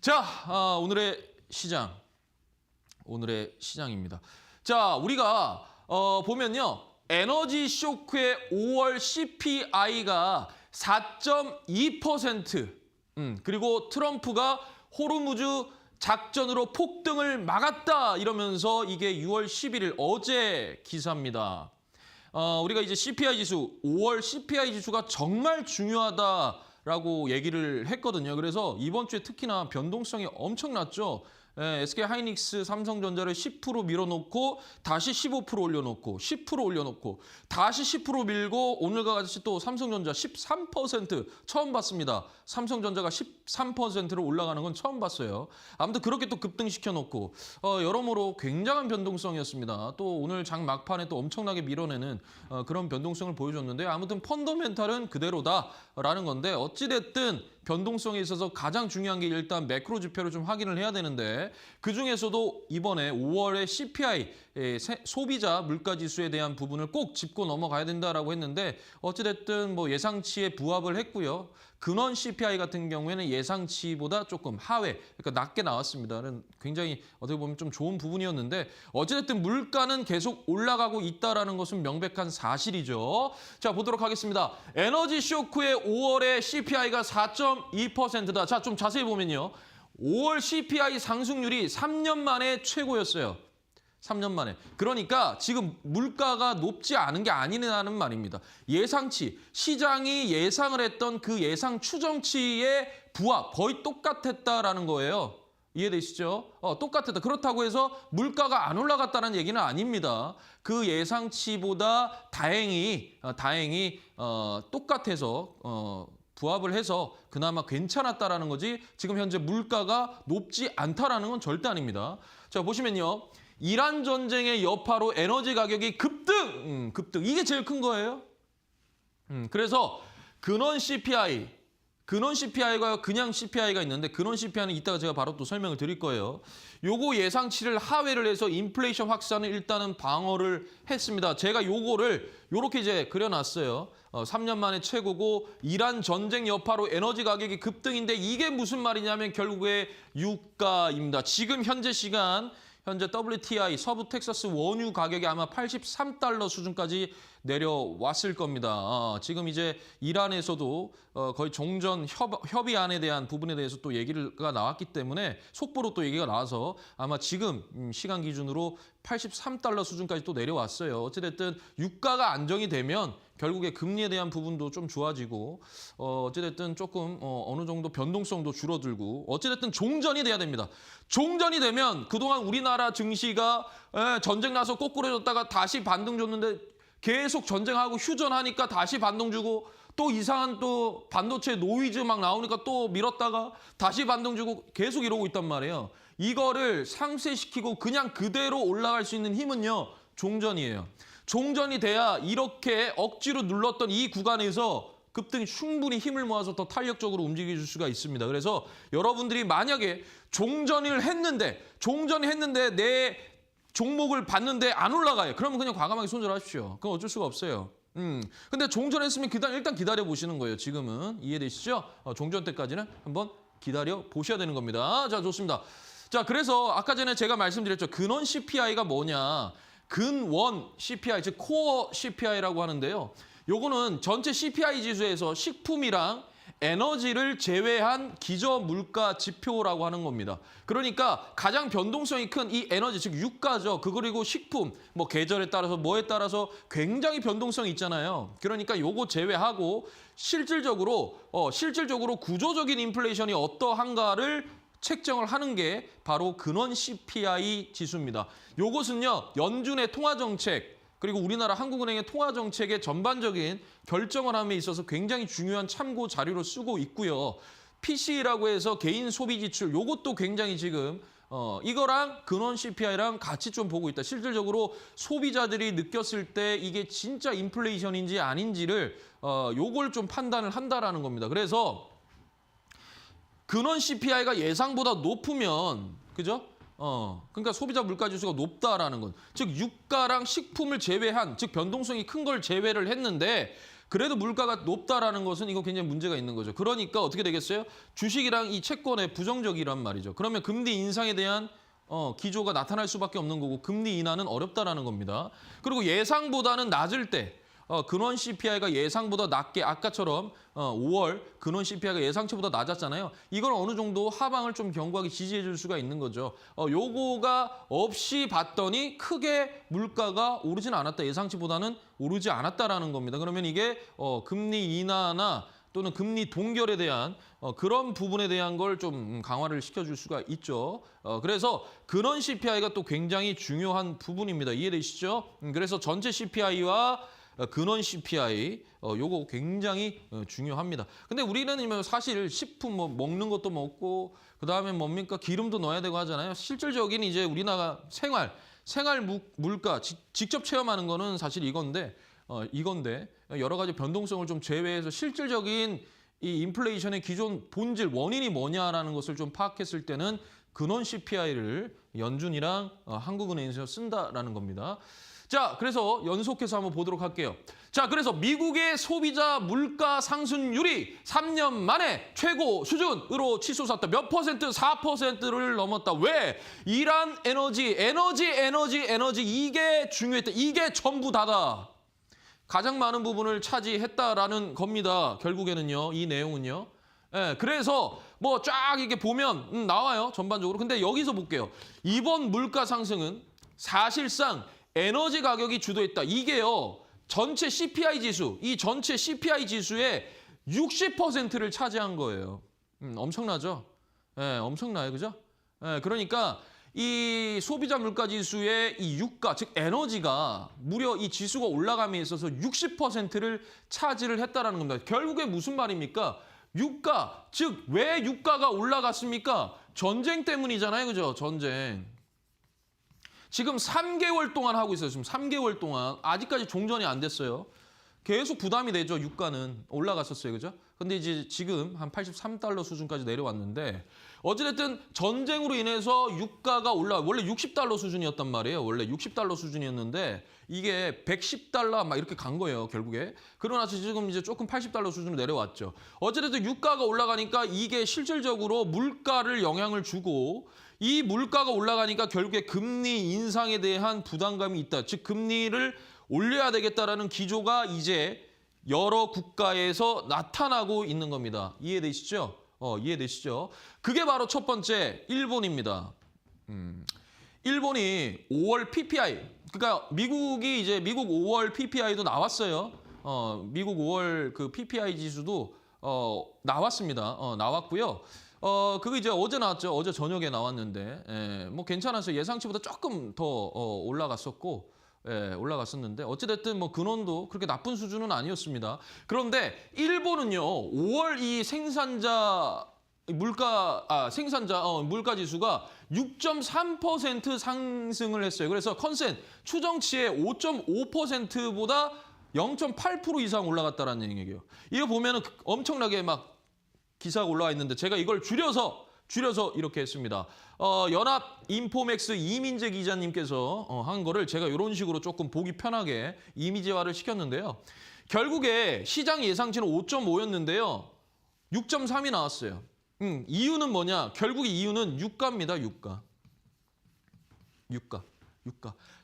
자, 오늘의 시장입니다. 자, 우리가 보면요. 에너지 쇼크의 5월 CPI가 4.2%, 그리고 트럼프가 호르무즈 작전으로 폭등을 막았다 이러면서 이게 6월 11일 어제 기사입니다. 우리가 이제 CPI 지수, 5월 CPI 지수가 정말 중요하다라고 얘기를 했거든요. 그래서 이번 주에 특히나 변동성이 엄청났죠. SK하이닉스, 삼성전자를 10% 밀어놓고 다시 15% 올려놓고 10% 올려놓고 다시 10% 밀고 오늘과 같이 또 삼성전자 13% 처음 봤습니다. 삼성전자가 13%로 올라가는 건 처음 봤어요. 아무튼 그렇게 또 급등시켜놓고 여러모로 굉장한 변동성이었습니다. 또 오늘 장 막판에 또 엄청나게 밀어내는 그런 변동성을 보여줬는데 아무튼 펀더멘탈은 그대로다라는 건데 어찌됐든 변동성에 있어서 가장 중요한 게 일단 매크로 지표를 좀 확인을 해야 되는데 그중에서도 이번에 5월에 CPI, 소비자 물가지수에 대한 부분을 꼭 짚고 넘어가야 된다라고 했는데 어찌됐든 뭐 예상치에 부합을 했고요. 근원 CPI 같은 경우에는 예상치보다 조금 하회, 그러니까 낮게 나왔습니다. 굉장히 어떻게 보면 좀 좋은 부분이었는데 어찌됐든 물가는 계속 올라가고 있다는 것은 명백한 사실이죠. 자, 보도록 하겠습니다. 에너지 쇼크의 5월에 CPI가 4.2%다. 자, 좀 자세히 보면요. 5월 CPI 상승률이 3년 만에 최고였어요. 3년 만에. 그러니까 지금 물가가 높지 않은 게 아니라는 말입니다. 예상치, 시장이 예상을 했던 그 예상 추정치의 부합, 거의 똑같았다라는 거예요. 이해되시죠? 똑같았다. 그렇다고 해서 물가가 안 올라갔다는 얘기는 아닙니다. 그 예상치보다 다행히 똑같아서 부합을 해서 그나마 괜찮았다라는 거지 지금 현재 물가가 높지 않다라는 건 절대 아닙니다. 자, 보시면요. 이란 전쟁의 여파로 에너지 가격이 급등! 이게 제일 큰 거예요. 그래서 근원 CPI가 그냥 CPI가 있는데 근원 CPI는 이따가 제가 바로 또 설명을 드릴 거예요. 요거 예상치를 하회를 해서 인플레이션 확산을 일단은 방어를 했습니다. 제가 요거를 요렇게 이제 그려놨어요. 3년 만에 최고고 이란 전쟁 여파로 에너지 가격이 급등인데 이게 무슨 말이냐면 결국에 유가입니다. 지금 현재 WTI 서부 텍사스 원유 가격이 아마 83달러 수준까지 내려왔을 겁니다. 지금 이제 이란에서도 거의 종전 협의안에 대한 부분에 대해서 또 얘기가 나왔기 때문에 속보로 또 얘기가 나와서 아마 지금 시간 기준으로 83달러 수준까지 또 내려왔어요. 어찌됐든 유가가 안정이 되면 결국에 금리에 대한 부분도 좀 좋아지고 어찌됐든 조금 어느 정도 변동성도 줄어들고 어찌됐든 종전이 돼야 됩니다. 종전이 되면 그동안 우리나라 증시가 전쟁 나서 꼬꾸라졌다가 다시 반등 줬는데 계속 전쟁하고 휴전하니까 다시 반동 주고 또 이상한 또 반도체 노이즈 막 나오니까 또 밀었다가 다시 반동 주고 계속 이러고 있단 말이에요. 이거를 상쇄시키고 그냥 그대로 올라갈 수 있는 힘은요. 종전이에요. 종전이 돼야 이렇게 억지로 눌렀던 이 구간에서 급등이 충분히 힘을 모아서 더 탄력적으로 움직여줄 수가 있습니다. 그래서 여러분들이 만약에 종전이 했는데 내 종목을 봤는데 안 올라가요. 그러면 그냥 과감하게 손절하십시오. 그건 어쩔 수가 없어요. 근데 종전했으면 일단 기다려 보시는 거예요. 지금은 이해되시죠? 종전 때까지는 한번 기다려 보셔야 되는 겁니다. 자, 좋습니다. 자, 그래서 아까 전에 제가 말씀드렸죠. 근원 CPI가 뭐냐? 근원 CPI, 즉 코어 CPI라고 하는데요. 요거는 전체 CPI 지수에서 식품이랑 에너지를 제외한 기저 물가 지표라고 하는 겁니다. 그러니까 가장 변동성이 큰 이 에너지, 즉 유가죠. 그리고 식품, 뭐 계절에 따라서 뭐에 따라서 굉장히 변동성이 있잖아요. 그러니까 요거 제외하고 실질적으로 구조적인 인플레이션이 어떠한가를 책정을 하는 게 바로 근원 CPI 지수입니다. 요것은요, 연준의 통화정책, 그리고 우리나라 한국은행의 통화정책의 전반적인 결정을 함에 있어서 굉장히 중요한 참고 자료로 쓰고 있고요. PCE라고 해서 개인 소비 지출, 요것도 굉장히 지금 이거랑 근원 CPI랑 같이 좀 보고 있다. 실질적으로 소비자들이 느꼈을 때 이게 진짜 인플레이션인지 아닌지를 요걸 좀 판단을 한다라는 겁니다. 그래서 근원 CPI가 예상보다 높으면, 그죠? 그러니까 소비자 물가 지수가 높다라는 건, 즉 유가랑 식품을 제외한, 즉 변동성이 큰 걸 제외를 했는데 그래도 물가가 높다라는 것은 이거 굉장히 문제가 있는 거죠. 그러니까 어떻게 되겠어요? 주식이랑 이 채권에 부정적이란 말이죠. 그러면 금리 인상에 대한 기조가 나타날 수밖에 없는 거고 금리 인하는 어렵다라는 겁니다. 그리고 예상보다는 낮을 때 근원 CPI가 예상보다 낮게 아까처럼 5월 근원 CPI가 예상치보다 낮았잖아요. 이건 어느 정도 하방을 좀 견고하게 지지해 줄 수가 있는 거죠. 요거가 없이 봤더니 크게 물가가 오르진 않았다. 예상치보다는 오르지 않았다라는 겁니다. 그러면 이게 금리 인하나 또는 금리 동결에 대한 그런 부분에 대한 걸 좀 강화를 시켜줄 수가 있죠. 그래서 근원 CPI가 또 굉장히 중요한 부분입니다. 이해되시죠? 그래서 전체 CPI와 근원 CPI 요거 굉장히 중요합니다. 근데 우리는 사실 식품 뭐 먹는 것도 먹고 그다음에 뭡니까? 기름도 넣어야 되고 하잖아요. 실질적인 이제 우리나라 생활 물가 직접 체험하는 거는 사실 이건데 여러 가지 변동성을 좀 제외해서 실질적인 이 인플레이션의 기존 본질 원인이 뭐냐라는 것을 좀 파악했을 때는 근원 CPI를 연준이랑 한국은행에서 쓴다라는 겁니다. 자, 그래서 연속해서 한번 보도록 할게요. 자, 그래서 미국의 소비자 물가 상승률이 3년 만에 최고 수준으로 치솟았다. 몇 퍼센트? 4%를 넘었다. 왜? 이란 에너지 이게 중요했다. 이게 전부 다다. 가장 많은 부분을 차지했다라는 겁니다. 결국에는요. 이 내용은요. 예, 그래서 뭐 쫙 이렇게 보면 나와요. 전반적으로. 근데 여기서 볼게요. 이번 물가 상승은 사실상 에너지 가격이 주도했다. 이게요. 전체 CPI 지수, 이 전체 CPI 지수의 60%를 차지한 거예요. 엄청나죠? 예, 엄청나요. 그죠? 예, 그러니까 이 소비자 물가 지수의 이 유가, 즉 에너지가 무려 이 지수가 올라감에 있어서 60%를 차지를 했다라는 겁니다. 결국에 무슨 말입니까? 유가, 즉 왜 유가가 올라갔습니까? 전쟁 때문이잖아요. 그죠? 전쟁. 지금 3개월 동안 하고 있어요. 지금 3개월 동안. 아직까지 종전이 안 됐어요. 계속 부담이 되죠. 유가는 올라갔었어요. 그죠? 근데 이제 지금 한 83달러 수준까지 내려왔는데 어찌됐든 전쟁으로 인해서 유가가 원래 60달러 수준이었단 말이에요. 원래 60달러 수준이었는데 이게 110달러 막 이렇게 간 거예요. 결국에. 그러고 나서 지금 이제 조금 80달러 수준으로 내려왔죠. 어찌됐든 유가가 올라가니까 이게 실질적으로 물가를 영향을 주고 이 물가가 올라가니까 결국에 금리 인상에 대한 부담감이 있다. 즉 금리를 올려야 되겠다라는 기조가 이제 여러 국가에서 나타나고 있는 겁니다. 이해되시죠? 이해되시죠? 그게 바로 첫 번째 일본입니다. 일본이 5월 PPI, 그러니까 미국이 이제 미국 5월 PPI도 나왔어요. 미국 5월 그 PPI 지수도 나왔습니다. 나왔고요. 그거 이제 어제 나왔죠. 어제 저녁에 나왔는데, 뭐 괜찮았어요. 예상치보다 조금 더 올라갔었고, 올라갔었는데 어찌됐든 뭐 근원도 그렇게 나쁜 수준은 아니었습니다. 그런데 일본은요, 5월 이 물가 지수가 6.3% 상승을 했어요. 그래서 컨센 추정치의 5.5%보다 0.8% 이상 올라갔다라는 얘기예요. 이거 보면은 엄청나게 막 기사가 올라와 있는데 제가 이걸 줄여서 이렇게 했습니다. 연합 인포맥스 이민재 기자님께서 한 거를 제가 이런 식으로 조금 보기 편하게 이미지화를 시켰는데요. 결국에 시장 예상치는 5.5였는데요. 6.3이 나왔어요. 이유는 뭐냐? 결국 이유는 유가입니다. 유가.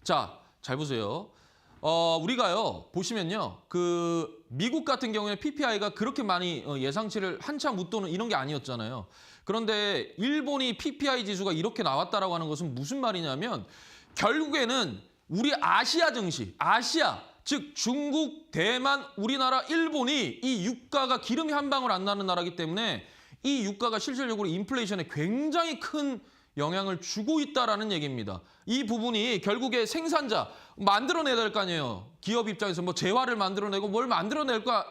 자, 잘 보세요. 우리가요, 보시면요. 그 미국 같은 경우에 PPI가 그렇게 많이 예상치를 한참 웃도는 이런 게 아니었잖아요. 그런데 일본이 PPI 지수가 이렇게 나왔다라고 하는 것은 무슨 말이냐면 결국에는 우리 아시아 증시, 즉 중국, 대만, 우리나라, 일본이 이 유가가 기름이 한 방울 안 나는 나라이기 때문에 이 유가가 실질적으로 인플레이션에 굉장히 큰 영향을 주고 있다라는 얘기입니다. 이 부분이 결국에 생산자 만들어내야 될 거 아니에요. 기업 입장에서 뭐 재화를 만들어내고 뭘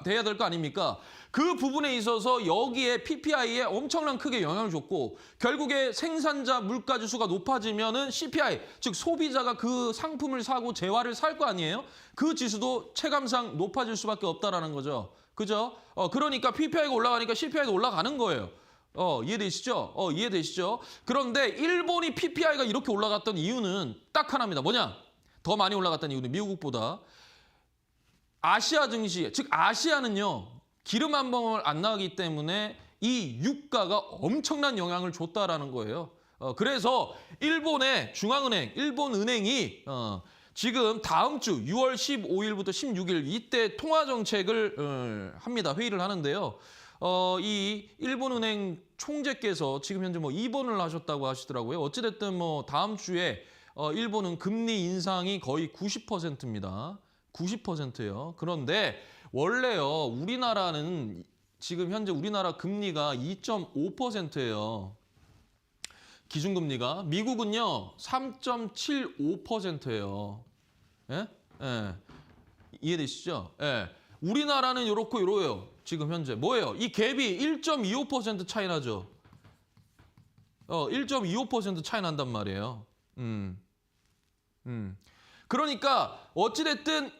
돼야 될 거 아닙니까? 그 부분에 있어서 여기에 PPI에 엄청난 크게 영향을 줬고 결국에 생산자 물가 지수가 높아지면은 CPI, 즉 소비자가 그 상품을 사고 재화를 살 거 아니에요? 그 지수도 체감상 높아질 수밖에 없다라는 거죠. 그죠? 그러니까 PPI가 올라가니까 CPI도 올라가는 거예요. 이해되시죠? 이해되시죠? 그런데 일본이 PPI가 이렇게 올라갔던 이유는 딱 하나입니다. 뭐냐? 더 많이 올라갔던 이유는 미국보다 아시아 증시, 즉 아시아는요. 기름 한 방울 안 나가기 때문에 이 유가가 엄청난 영향을 줬다라는 거예요. 그래서 일본의 중앙은행, 일본은행이 지금 다음 주 6월 15일부터 16일 이때 통화 정책을 합니다. 회의를 하는데요. 이 일본은행 총재께서 지금 현재 뭐 입원을 하셨다고 하시더라고요. 어찌됐든 뭐 다음 주에 일본은 금리 인상이 거의 90%입니다. 90%예요. 그런데 원래요. 우리나라는 지금 현재 우리나라 금리가 2.5%예요. 기준금리가. 미국은요. 3.75%예요. 예? 예. 이해되시죠? 예. 우리나라는 요렇고 요래요. 지금 현재. 뭐예요? 이 갭이 1.25% 차이 나죠. 1.25% 차이 난단 말이에요. 그러니까 어찌됐든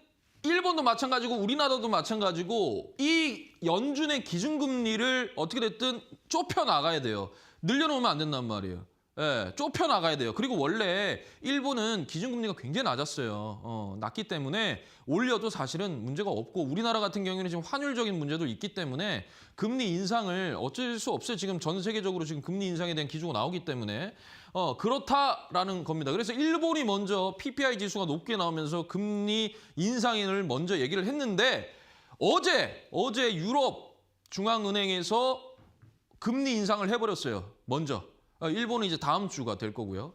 일본도 마찬가지고 우리나라도 마찬가지고 이 연준의 기준금리를 어떻게 됐든 좁혀 나가야 돼요. 늘려놓으면 안 된단 말이에요. 예, 좁혀 나가야 돼요. 그리고 원래 일본은 기준금리가 굉장히 낮았어요. 낮기 때문에 올려도 사실은 문제가 없고 우리나라 같은 경우에는 지금 환율적인 문제도 있기 때문에 금리 인상을 어쩔 수 없어요. 지금 전 세계적으로 지금 금리 인상에 대한 기조가 나오기 때문에 그렇다라는 겁니다. 그래서 일본이 먼저 PPI 지수가 높게 나오면서 금리 인상을 먼저 얘기를 했는데 어제 유럽 중앙은행에서 금리 인상을 해버렸어요. 먼저. 일본은 이제 다음 주가 될 거고요.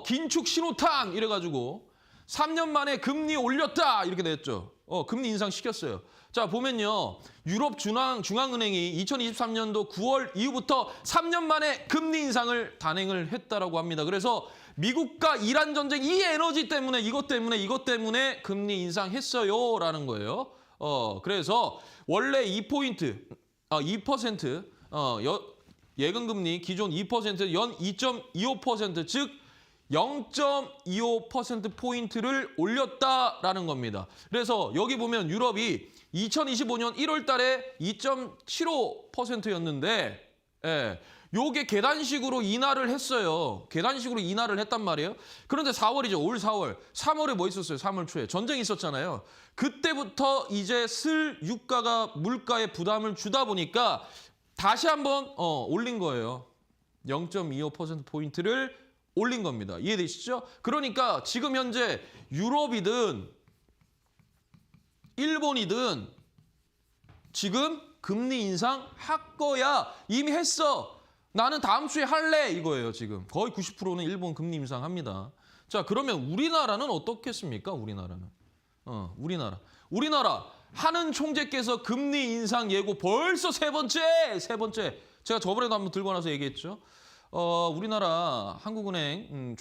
긴축 신호탄 이래가지고 3년 만에 금리 올렸다 이렇게 됐죠. 금리 인상 시켰어요. 자 보면요. 유럽 중앙은행이 2023년도 9월 이후부터 3년 만에 금리 인상을 단행을 했다라고 합니다. 그래서 미국과 이란 전쟁 이 에너지 때문에 이것 때문에 금리 인상했어요라는 거예요. 그래서 원래 2% 예금금리 기존 2% 연 2.25% 즉 0.25%포인트를 올렸다라는 겁니다. 그래서 여기 보면 유럽이 2025년 1월 달에 2.75%였는데 요게 계단식으로 인하를 했어요. 계단식으로 인하를 했단 말이에요. 그런데 4월이죠. 올 4월. 3월에 뭐 있었어요? 3월 초에. 전쟁이 있었잖아요. 그때부터 이제 슬 유가가 물가에 부담을 주다 보니까 다시 한번 올린 거예요. 0.25%포인트를 올린 겁니다. 이해되시죠? 그러니까 지금 현재 유럽이든 일본이든 지금 금리 인상 할 거야. 이미 했어. 나는 다음 주에 할래. 이거예요, 지금. 거의 90%는 일본 금리 인상합니다. 자, 그러면 우리나라는 어떻겠습니까? 우리나라는. 우리나라. 하는 총재께서 금리 인상 예고 벌써 세 번째. 제가 저번에도 한번 들고 나서 얘기했죠. 우리나라 한국은행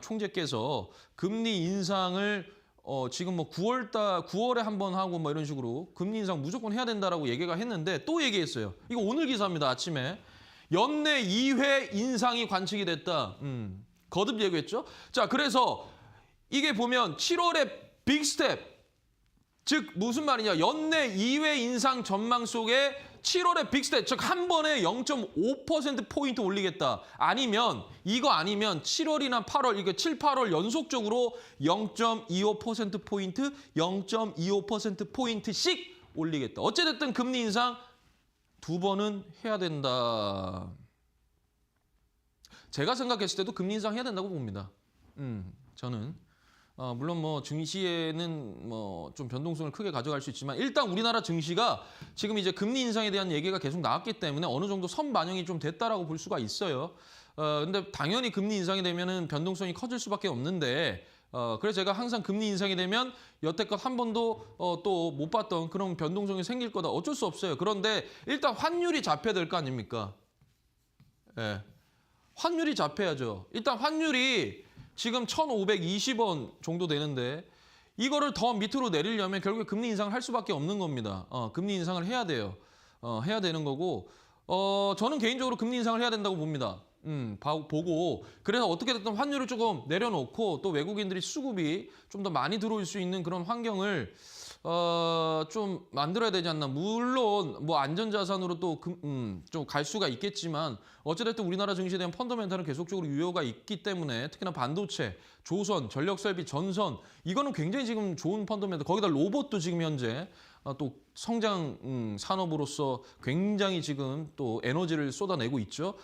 총재께서 금리 인상을 지금 뭐 9월에 한번 하고 뭐 이런 식으로 금리 인상 무조건 해야 된다라고 얘기가 했는데 또 얘기했어요. 이거 오늘 기사입니다. 아침에. 연내 2회 인상이 관측이 됐다. 거듭 얘기했죠. 자, 그래서 이게 보면 7월에 빅스텝 즉 무슨 말이냐. 연내 2회 인상 전망 속에 7월에 빅스텝 즉 한 번에 0.5%포인트 올리겠다. 이거 아니면 7월이나 8월 이게 7, 8월 연속적으로 0.25%포인트 0.25%포인트씩 올리겠다. 어찌됐든 금리 인상 2번은 해야 된다. 제가 생각했을 때도 금리 인상 해야 된다고 봅니다. 저는. 물론 뭐 증시에는 뭐 좀 변동성을 크게 가져갈 수 있지만 일단 우리나라 증시가 지금 이제 금리 인상에 대한 얘기가 계속 나왔기 때문에 어느 정도 선반영이 좀 됐다라고 볼 수가 있어요. 근데 당연히 금리 인상이 되면은 변동성이 커질 수밖에 없는데 그래서 제가 항상 금리 인상이 되면 여태껏 한 번도 또 못 봤던 그런 변동성이 생길 거다. 어쩔 수 없어요. 그런데 일단 환율이 잡혀야 될 거 아닙니까? 예. 환율이 잡혀야죠. 일단 환율이 지금 1,520원 정도 되는데 이거를 더 밑으로 내리려면 결국에 금리 인상을 할 수밖에 없는 겁니다. 금리 인상을 해야 돼요. 해야 되는 거고 저는 개인적으로 금리 인상을 해야 된다고 봅니다. 보고 그래서 어떻게 됐든 환율을 조금 내려놓고 또 외국인들이 수급이 좀 더 많이 들어올 수 있는 그런 환경을 좀 만들어야 되지 않나. 물론 뭐 안전자산으로 또 좀 갈 수가 있겠지만 어찌됐든 우리나라 증시에 대한 펀더멘탈은 계속적으로 유효가 있기 때문에 특히나 반도체, 조선, 전력설비, 전선 이거는 굉장히 지금 좋은 펀더멘탈. 거기다 로봇도 지금 현재 또 성장 산업으로서 굉장히 지금 또 에너지를 쏟아내고 있죠.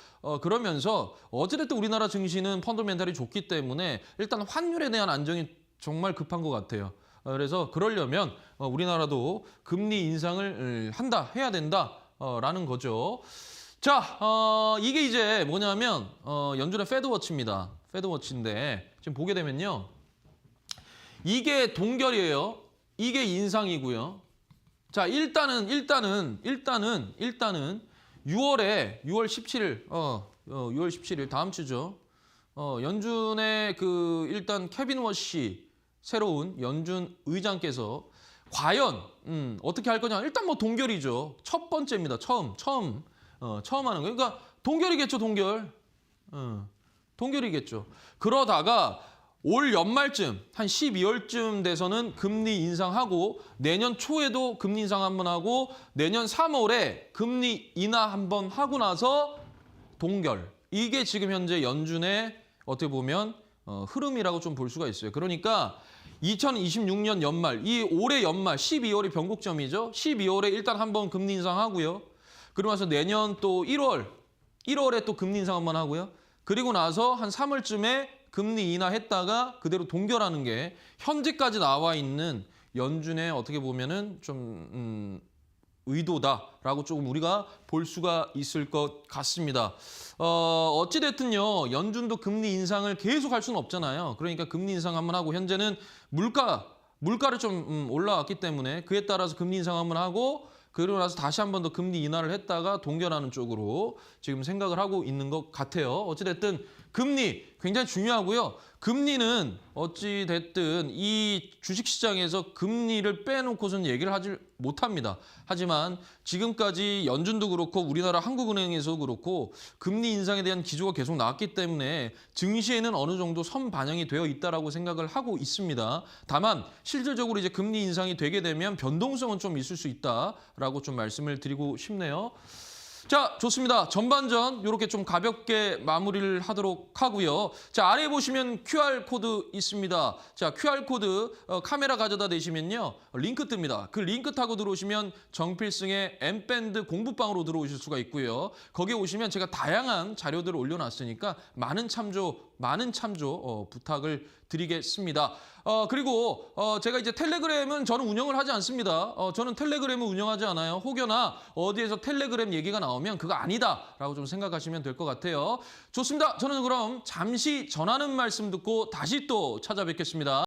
그러면서 어찌됐든 우리나라 증시는 펀더멘탈이 좋기 때문에 일단 환율에 대한 안정이 정말 급한 것 같아요. 그래서 그러려면 우리나라도 금리 인상을 해야 된다라는 거죠. 자, 이게 이제 뭐냐면 연준의 패드워치입니다. 패드워치인데 지금 보게 되면요. 이게 동결이에요. 이게 인상이고요. 자, 일단은 6월에 6월 17일 6월 17일 다음 주죠. 연준의 그 일단 케빈 워시 새로운 연준 의장께서 과연 어떻게 할 거냐? 일단 뭐 동결이죠. 첫 번째입니다. 처음 하는 거예요. 그러니까 동결이겠죠, 동결. 동결이겠죠. 그러다가 올 연말쯤 한 12월쯤 돼서는 금리 인상하고 내년 초에도 금리 인상 한번 하고 내년 3월에 금리 인하 한번 하고 나서 동결. 이게 지금 현재 연준의 어떻게 보면 흐름이라고 좀 볼 수가 있어요. 그러니까 2026년 연말, 이 올해 연말 12월이 변곡점이죠. 12월에 일단 한번 금리 인상하고요. 그러고 나서 내년 또 1월에 또 금리 인상 한번 하고요. 그리고 나서 한 3월쯤에 금리 인하했다가 그대로 동결하는 게 현재까지 나와 있는 연준의 어떻게 보면은 좀 의도다라고 조금 우리가 볼 수가 있을 것 같습니다. 어찌됐든요. 연준도 금리 인상을 계속 할 수는 없잖아요. 그러니까 금리 인상 한번 하고 현재는 물가를 좀 올라왔기 때문에 그에 따라서 금리 인상 한번 하고 그러고 나서 다시 한 번 더 금리 인하를 했다가 동결하는 쪽으로 지금 생각을 하고 있는 것 같아요. 어찌됐든 금리 굉장히 중요하고요. 금리는 어찌됐든 이 주식시장에서 금리를 빼놓고서는 얘기를 하지 못합니다. 하지만 지금까지 연준도 그렇고 우리나라 한국은행에서 그렇고 금리 인상에 대한 기조가 계속 나왔기 때문에 증시에는 어느 정도 선반영이 되어 있다라고 생각을 하고 있습니다. 다만 실질적으로 이제 금리 인상이 되게 되면 변동성은 좀 있을 수 있다라고 좀 말씀을 드리고 싶네요. 자, 좋습니다. 전반전 이렇게 좀 가볍게 마무리를 하도록 하고요. 자, 아래에 보시면 QR코드 있습니다. 자, QR코드 카메라 가져다 대시면요. 링크 뜹니다. 그 링크 타고 들어오시면 정필승의 M밴드 공부방으로 들어오실 수가 있고요. 거기에 오시면 제가 다양한 자료들을 올려놨으니까 많은 참조 부탁을 드리겠습니다. 그리고 제가 이제 텔레그램은 저는 운영을 하지 않습니다. 저는 텔레그램을 운영하지 않아요. 혹여나 어디에서 텔레그램 얘기가 나오면 그거 아니다라고 좀 생각하시면 될 것 같아요. 좋습니다. 저는 그럼 잠시 전하는 말씀 듣고 다시 또 찾아뵙겠습니다.